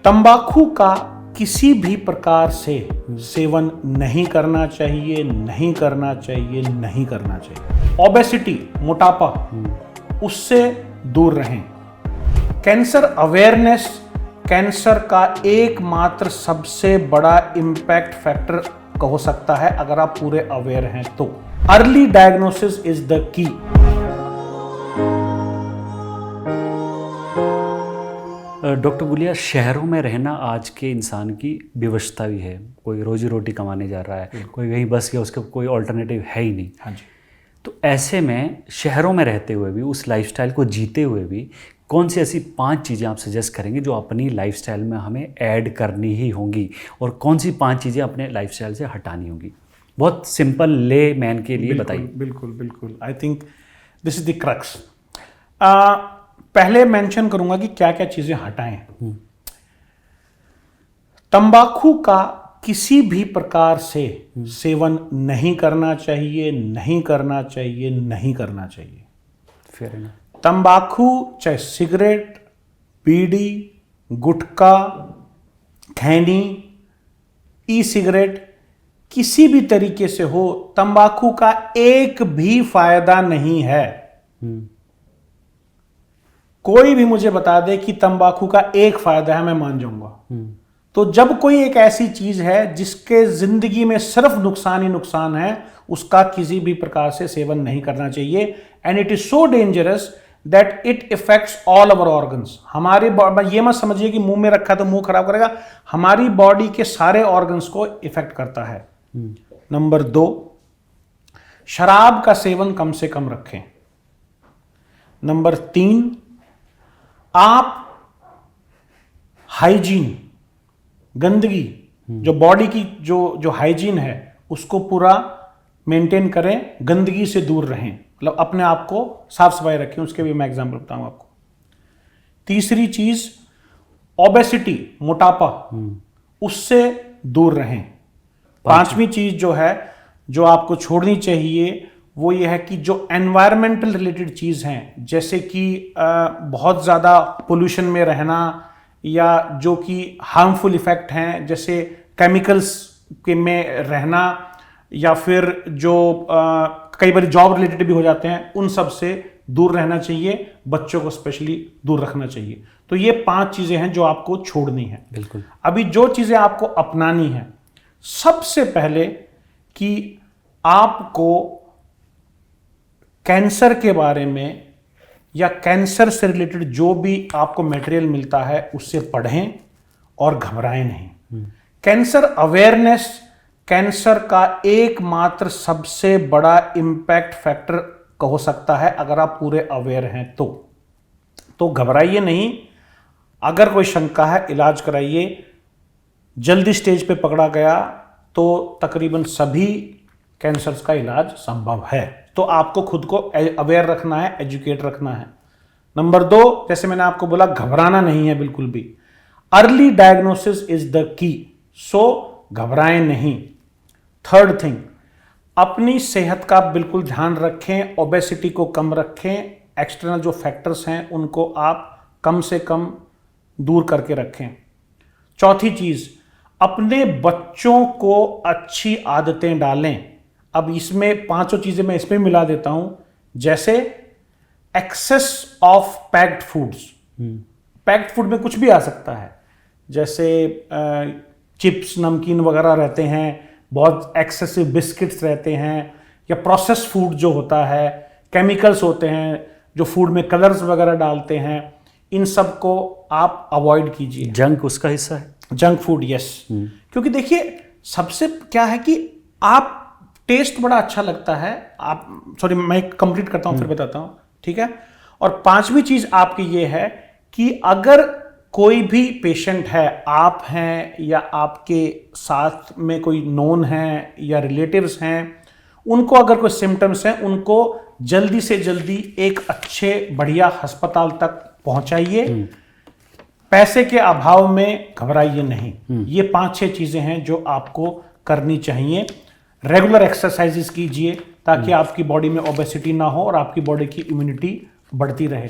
तंबाकू का किसी भी प्रकार से सेवन नहीं करना चाहिए, नहीं करना चाहिए, नहीं करना चाहिए। ओबेसिटी, मोटापा, उससे दूर रहें। कैंसर अवेयरनेस कैंसर का एकमात्र सबसे बड़ा इम्पैक्ट फैक्टर हो सकता है अगर आप पूरे अवेयर हैं तो। Early diagnosis is the key. Doctor Gulia, शहरों में रहना आज के इंसान की विवशता भी है। कोई रोजी रोटी कमाने जा रहा है, कोई कहीं बस गया, उसका कोई ऑल्टरनेटिव है ही नहीं। हाँ जी। तो ऐसे में शहरों में रहते हुए भी, उस लाइफस्टाइल को जीते हुए भी, कौन सी ऐसी 5 चीज़ें आप सजेस्ट करेंगे जो अपनी लाइफस्टाइल में हमें ऐड करनी ही होंगी, और कौन सी 5 चीज़ें अपने लाइफस्टाइल से हटानी होंगी? बहुत सिंपल ले मैन के लिए बताइए। बिल्कुल बिल्कुल। I think this is the crux. पहले मेंशन करूंगा कि क्या क्या चीजें हटाएं। तंबाकू का किसी भी प्रकार से सेवन नहीं करना चाहिए, नहीं करना चाहिए, नहीं करना चाहिए। फिर ना तंबाकू चाहे सिगरेट, बीड़ी, गुटखा, खैनी, ई सिगरेट, किसी भी तरीके से हो, तंबाकू का एक भी फायदा नहीं है। कोई भी मुझे बता दे कि तंबाकू का एक फायदा है, मैं मान जाऊंगा। तो जब कोई एक ऐसी चीज है जिसके जिंदगी में सिर्फ नुकसान ही नुकसान है, उसका किसी भी प्रकार से सेवन नहीं करना चाहिए। And it is so dangerous that it effects all our organs. हमारी ये मत समझिए कि मुंह में रखा तो मुंह खराब करेगा, हमारी बॉडी के सारे ऑर्गन्स को इफेक्ट करता है। नंबर 2, शराब का सेवन कम से कम रखें। नंबर 3, आप हाइजीन, गंदगी, जो बॉडी की जो हाइजीन है उसको पूरा मेंटेन करें, गंदगी से दूर रहें, मतलब अपने आप को साफ सफाई रखें। उसके भी मैं एग्जांपल बताऊंगा आपको। तीसरी चीज, ओबेसिटी, मोटापा, उससे दूर रहें। 5वीं चीज जो है, जो आपको छोड़नी चाहिए, वो ये है कि जो एनवायरमेंटल रिलेटेड चीज हैं, जैसे कि बहुत ज्यादा पोल्यूशन में रहना, या जो कि हार्मफुल इफेक्ट हैं जैसे केमिकल्स के में रहना, या फिर जो कई बार जॉब रिलेटेड भी हो जाते हैं, उन सब से दूर रहना चाहिए। बच्चों को स्पेशली दूर रखना चाहिए। तो ये 5 चीजें हैं जो आपको छोड़नी है। बिल्कुल। अभी जो चीजें आपको अपनानी है, सबसे पहले कि आपको कैंसर के बारे में या कैंसर से रिलेटेड जो भी आपको मटेरियल मिलता है उससे पढ़ें और घबराएं नहीं। कैंसर अवेयरनेस कैंसर का एकमात्र सबसे बड़ा इम्पैक्ट फैक्टर हो सकता है अगर आप पूरे अवेयर हैं तो घबराइए नहीं। अगर कोई शंका है, इलाज कराइए। जल्दी स्टेज पे पकड़ा गया तो तकरीबन सभी कैंसर्स का इलाज संभव है। तो आपको खुद को अवेयर रखना है, एजुकेट रखना है। नंबर 2, जैसे मैंने आपको बोला, घबराना नहीं है बिल्कुल भी। Early diagnosis is the key, सो घबराएं नहीं। थर्ड थिंग, अपनी सेहत का बिल्कुल ध्यान रखें, ओबेसिटी को कम रखें, एक्सटर्नल जो फैक्टर्स हैं उनको आप कम से कम दूर करके रखें। चौथी चीज, अपने बच्चों को अच्छी आदतें डालें। अब इसमें 5 चीजें मैं इसमें मिला देता हूं, जैसे excess of packed foods. Packed food में कुछ भी आ सकता है, जैसे चिप्स, नमकीन वगैरह रहते हैं, बहुत एक्सेसिव बिस्किट्स रहते हैं, या प्रोसेस्ड फूड जो होता है, केमिकल्स होते हैं जो फूड में कलर्स वगैरह डालते हैं, इन सब को आप अवॉइड कीजिए। जंक उसका हिस्सा है, जंक फूड, यस। क्योंकि देखिए, सबसे क्या है कि आप टेस्ट बड़ा अच्छा लगता है, आप सॉरी मैं कंप्लीट करता हूं फिर बताता हूं, ठीक है। और 5वीं चीज आपकी ये है कि अगर कोई भी पेशेंट है, आप हैं या आपके साथ में कोई नोन है या रिलेटिव्स हैं, उनको अगर कोई सिम्टम्स हैं, उनको जल्दी से जल्दी एक अच्छे बढ़िया अस्पताल तक पहुंचाइए। पैसे के अभाव में घबराइए नहीं। ये 5-6 चीजें हैं जो आपको करनी चाहिए। रेगुलर एक्सरसाइजेस कीजिए ताकि आपकी बॉडी में ओबेसिटी ना हो और आपकी बॉडी की इम्यूनिटी बढ़ती रहे।